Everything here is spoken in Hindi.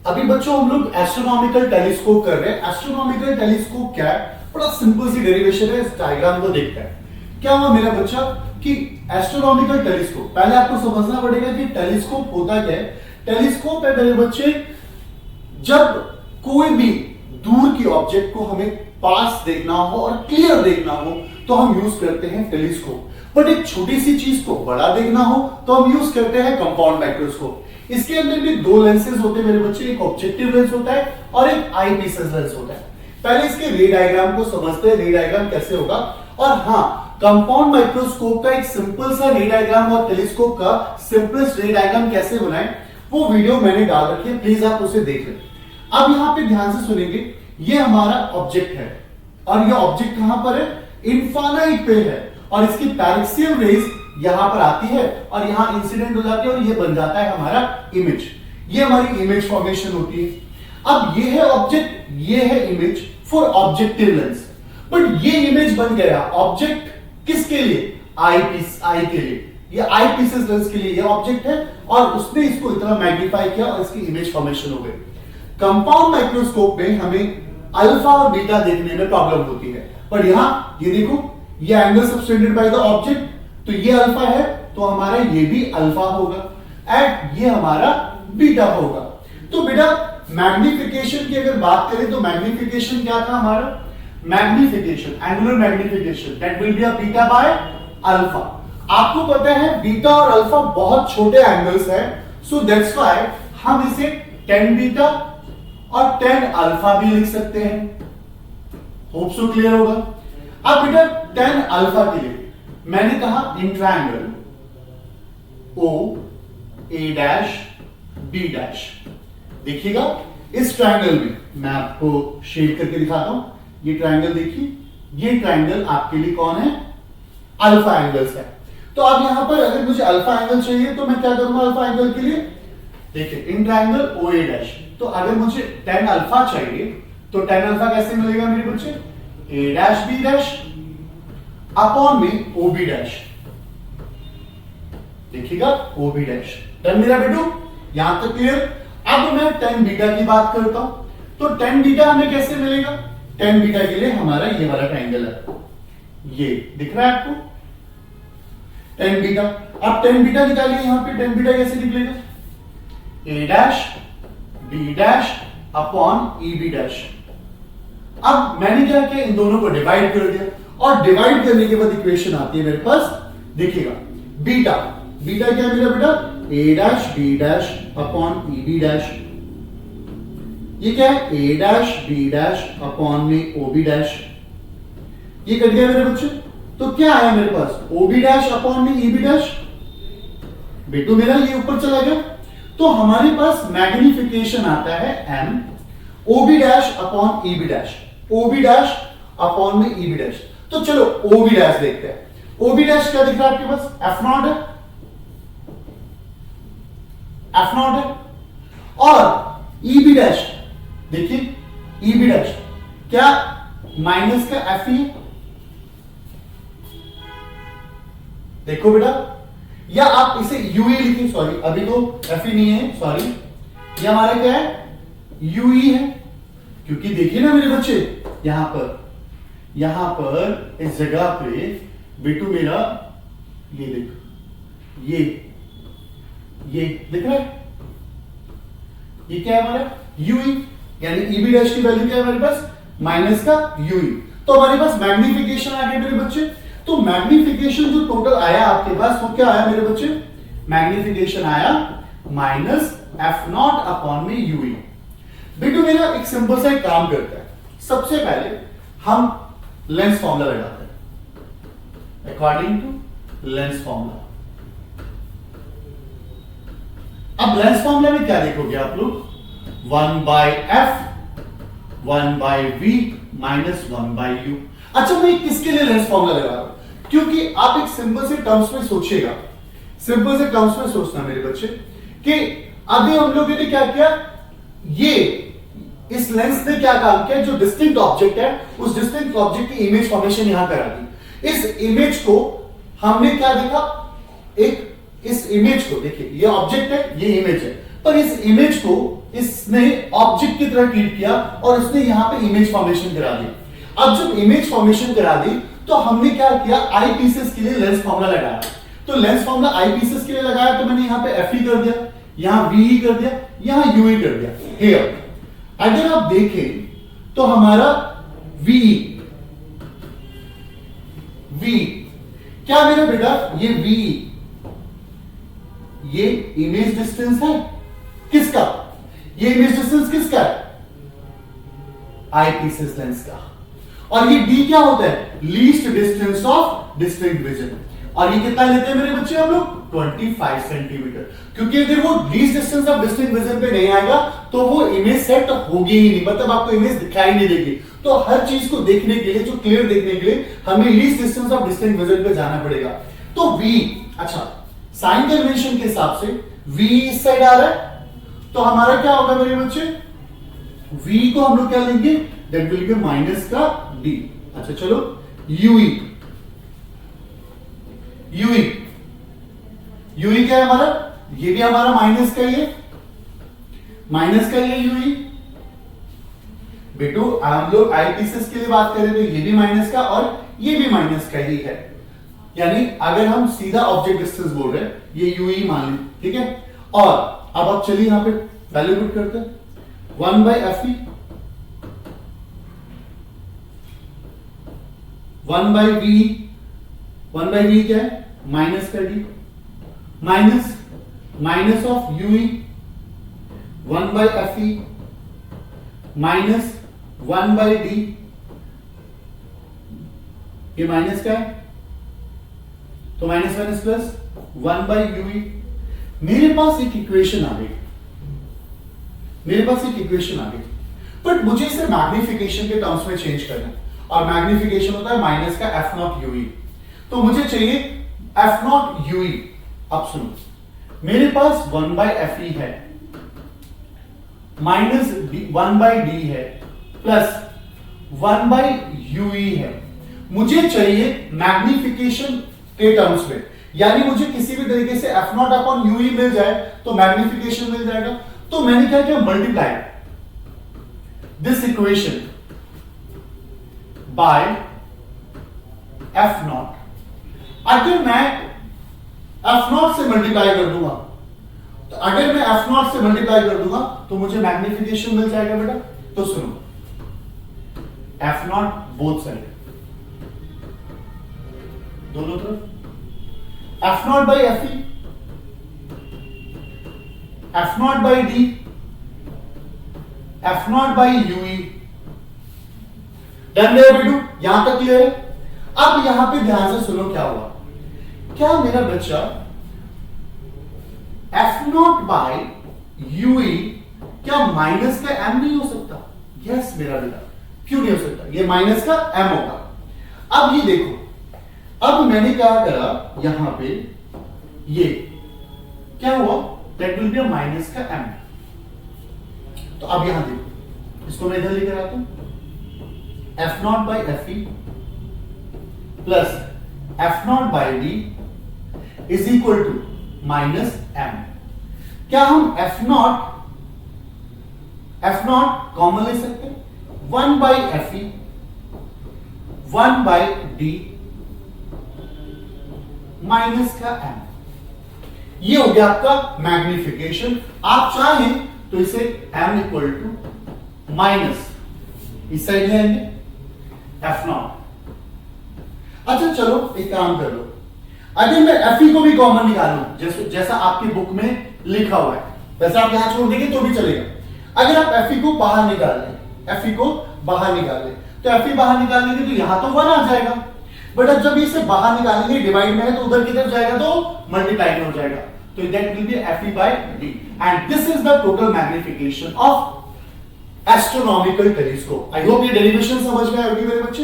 अभी बच्चों हम लोग एस्ट्रोनॉमिकल टेलीस्कोप कर रहे हैं। एस्ट्रोनॉमिकल टेलीस्कोप क्या है? बड़ा सिंपल सी डेरिवेशन है, इस डायग्राम को देखते हैं। क्या हुआ मेरा बच्चा कि एस्ट्रोनॉमिकल टेलीस्कोप, पहले आपको समझना पड़ेगा कि टेलीस्कोप होता क्या है। टेलीस्कोप है मेरे बच्चे, जब कोई भी दूर की ऑब्जेक्ट को हमें पास देखना हो और क्लियर देखना हो तो हम यूज करते हैं टेलीस्कोप। बट एक छोटी सी चीज को बड़ा देखना हो तो हम यूज करते हैं कंपाउंड माइक्रोस्कोप। इसके अंदर भी दो लेंसेज होते हैं मेरे बच्चे, एक ऑब्जेक्टिव लेंस होता है और एक आई पीसेस लेंस होता है। पहले इसके रे डायग्राम को समझते हैं, रे डायग्राम कैसे होगा। और हाँ, कंपाउंड माइक्रोस्कोप का एक सिंपल सा रे डायग्राम और टेलीस्कोप का सिंपलेस्ट रे डायग्राम कैसे बनाएं, वो वीडियो मैंने डाल रखी है, प्लीज आप उसे देख लें। अब यहां पे ध्यान से सुनेंगे, ये हमारा ऑब्जेक्ट है और ये ऑब्जेक्ट कहां पर है? इनफाइनाइट पे है और इसकी पैरेक्सियल रेज यहां पर आती है और यहां इंसिडेंट हो जाती है और ये बन जाता है हमारा इमेज। ये हमारी इमेज फॉर्मेशन होती है। अब ये है ऑब्जेक्ट, ये है image for objective lens. But ये इमेज बन गया ऑब्जेक्ट किसके लिए? आई के लिए, ये आई पीसेस लेंस के लिए ये ऑब्जेक्ट है और उसने इसको इतना मैग्नीफाई किया और इसकी इमेज फॉर्मेशन हो गई। कंपाउंड माइक्रोस्कोप में हमें अल्फा और बीटा देखने में प्रॉब्लम होती है, पर यहां ये देखो, ये angle subtended by the object, तो ये अल्फा है तो हमारा ये भी अल्फा होगा एंड ये हमारा बीटा होगा। तो बेटा मैग्निफिकेशन की अगर बात करें तो मैग्निफिकेशन क्या था हमारा? Magnification, angular magnification, that will be a beta by alpha. आपको पता है बीटा और अल्फा बहुत छोटे एंगल्स हैं, सो दैट्स व्हाई हम इसे 10 बीटा और 10 अल्फा भी लिख सकते हैं। होप सो क्लियर होगा। अब बेटा 10 अल्फा के लिए मैंने कहा in triangle O A dash B dash, देखिएगा इस ट्रायंगल में मैं आपको शेड करके दिखाता हूं। ये ट्रायंगल देखिए, ये ट्रायंगल आपके लिए कौन है? अल्फा एंगल्स है। तो अब यहां पर अगर मुझे अल्फा एंगल चाहिए तो मैं क्या करूंगा अल्फा एंगल के लिए? देखिए इन ट्रायंगल ओ ए डैश, तो अगर मुझे 10 अल्फा चाहिए तो 10 अल्फा कैसे मिलेगा मेरे बच्चे? ए डैश बी डैश अपॉन में ओ बी डैश, देखिएगा ओ बी डैश। डन मेरा बेटू, यहां तक क्लियर। अब मैं 10 बीटा की बात करता हूं, तो 10 बीटा हमें कैसे मिलेगा? 10 बीटा के लिए हमारा ये वाला ट्रायंगल है, ये दिख रहा है आपको 10 बीटा। अब 10 बीटा निकालिए, यहां पे 10 बीटा कैसे निकलेगा? A dash B dash upon E B dash. अब मैंने क्या किया, इन दोनों को डिवाइड कर दिया और डिवाइड करने के बाद इक्वेशन आती है मेरे पास, देखिएगा बीटा, बीटा क्या मिला बेटा? A dash B dash upon E B dash. ये क्या है? A dash B dash upon में ओ बी डैश। ये कट गया मेरे बच्चे, तो क्या आया मेरे पास? ओ बी डैश अपॉन में ई बी डैश। बेटू मेरा ये ऊपर चला गया, तो हमारे पास मैग्निफिकेशन आता है m O B dash upon E B dash, O B dash upon में ई बी डैश। तो चलो ओ बी डैश देखते हैं। ओ बी डैश क्या दिख रहा है आपके पास? एफ नॉट है, एफ नॉट है। और ई बी डैश देखिए, ई बी डैश क्या माइनस का एफ ही है? देखो बेटा, या आप इसे यूई लिखिए, सॉरी अभी तो एफ ही नहीं है, सॉरी ये हमारा क्या है? यूई है। क्योंकि देखिए ना मेरे बच्चे, यहां पर इस जगह पे बेटू मेरा ये देखो, ये दिख रहा है, ये क्या है हमारा? यूई, यानी ई बी डैश की वैल्यू क्या है हमारे पास? माइनस का यूई। तो हमारे पास मैग्निफिकेशन आ गया मेरे बच्चे। तो मैग्निफिकेशन जो टोटल आया आपके पास वो क्या आया मेरे बच्चे? मैग्निफिकेशन आया माइनस एफ नॉट अपॉन में यूई। बेटू मेरा एक सिंपल सा एक काम करता है, सबसे पहले हम लेंस फॉर्मूला लगाते हैं अकॉर्डिंग टू लेंस फॉर्मूला। अब लेंस फॉर्मूला में क्या देखोगे आप लोग? 1 by F 1 by V minus 1 by U. अच्छा, मैं किसके लिए लेंस फॉर्मूला लगा रहा हूं? क्योंकि आप एक सिंपल से टर्म्स में सोचिएगा, सिंपल से टर्म्स में सोचना मेरे बच्चे, कि अभी हम लोगों ने क्या किया, ये इस लेंस ने क्या काम किया, जो डिस्टिंक्ट ऑब्जेक्ट है उस डिस्टिंक्ट ऑब्जेक्ट की इमेज फॉर्मेशन यहां करा दी। इस इमेज को हमने क्या देखा, एक इस इमेज को देखिए, ये ऑब्जेक्ट है, ये इमेज है, पर इस इमेज को इस इसने ऑब्जेक्ट की तरह ट्रीट किया और इसने यहां पे इमेज फॉर्मेशन करा दी। अब जब इमेज फॉर्मेशन करा दी तो हमने क्या किया, आई पीसेस के लिए लेंस फॉर्मूला लगाया। तो लेंस फॉर्मूला आई पीसेस के लिए लगाया तो मैंने यहां पे एफ कर दिया, यहां वी कर दिया, यहां यू कर दिया। हियर अगर आप देखें तो हमारा वी क्या मेरा बेटा, ये वी ये इमेज डिस्टेंस है किसका, ये इमेज डिस्टेंस किसका है, आई पीसेस लेंस का। और ये डी क्या होता है, least distance of distinct vision. और ये कितना लेते हैं मेरे बच्चे हम लोग, 25 सेंटीमीटर। क्योंकि अगर वो least distance of distinct vision पे नहीं आएगा तो वो इमेज सेट होगी ही नहीं, मतलब आपको इमेज दिखाई नहीं देगी। तो हर चीज को देखने के लिए, जो क्लियर देखने के लिए, हमें least distance of distinct vision पे जाना पड़ेगा। तो वी, अच्छा साइन कन्वेंशन के हिसाब से वी इस साइड आ रहा है, तो हमारा क्या होगा मेरे बच्चे, v को हम लोग क्या लेंगे, दैट विल बी माइनस का d। अच्छा चलो ue क्या है हमारा, ये भी हमारा माइनस का ही है, माइनस का ही है ue। बेटू हम लोग आई पीसेस के लिए बात करें तो ये भी माइनस का और ये भी माइनस का ही है, यानी अगर हम सीधा ऑब्जेक्ट डिस्टेंस बोल रहे हैं ये ue मान लें, ठीक है। और अब आप चलिए यहां पे वैल्यू पुट करते हैं, 1/fe 1/v क्या है, माइनस का d, minus of ue 1/fe minus 1/d, ये माइनस का है तो माइनस माइनस प्लस 1/ue। मेरे पास एक इक्वेशन आ गई, बट मुझे इसे मैग्निफिकेशन के टर्म्स में चेंज करना है, और मैग्निफिकेशन होता है माइनस का f0 ue। तो मुझे चाहिए f0 ue। अब सुनो, मेरे पास 1/fe है, माइनस 1/d है, प्लस 1/ue है। मुझे चाहिए मैग्निफिकेशन के टर्म्स में, यानी मुझे किसी भी तरीके से f0 अपॉन ue मिल जाए तो मैग्निफिकेशन मिल जाएगा। तो मैंने क्या किया, multiply this equation by f0। अगर मैं f0 से मल्टीप्लाई कर दूंगा, तो अगर मैं f0 से मल्टीप्लाई कर दूंगा तो मुझे मैग्निफिकेशन मिल जाएगा बेटा। तो सुनो, f0 बोथ साइड, दोनों तरफ, f0/fe f0/d f0/ue। डन है बेटू, यहां तक क्लियर है। अब यहां पे ध्यान से सुनो क्या हुआ, क्या मेरा बच्चा f0/ue क्या माइनस का m नहीं हो सकता? यस मेरा बेटा, क्यों नहीं हो सकता, ये माइनस का m होगा। अब ये देखो, अब मैंने क्या करा, यहां पे ये क्या हुआ, दैट विल बी माइनस का m। तो अब यहां देखो, इसको मैं इधर लेकर आता हूं, f0/fe plus f0/d is equal to minus m। क्या हम f0 कॉमन ले सकते हैं, 1/fe 1/d माइनस का m। ये हो गया आपका मैग्निफिकेशन। आप चाहें तो इसे m इक्वल टू माइनस इस साइड ले आएंगे f0। अच्छा चलो एक काम कर लो, अगर मैं fe को भी कॉमन निकालूं, जैसा आपकी बुक में लिखा हुआ है, वैसे आप यहां छोड़ देंगे तो भी चलेगा। अगर आप fe को बाहर निकाल लें, fe तो fe बाहर निकालेंगे तो यहां तो 1 आ जाएगा, बट अब जब इसे बाहर निकालेंगे डिवाइड में है तो उधर की तरफ जाएगा तो मल्टीप्लाई में हो जाएगा। तो that will be fe/d and this is the total magnification of astronomical telescope. I hope ये डेरिवेशन समझ में आएगी मेरे बच्चे।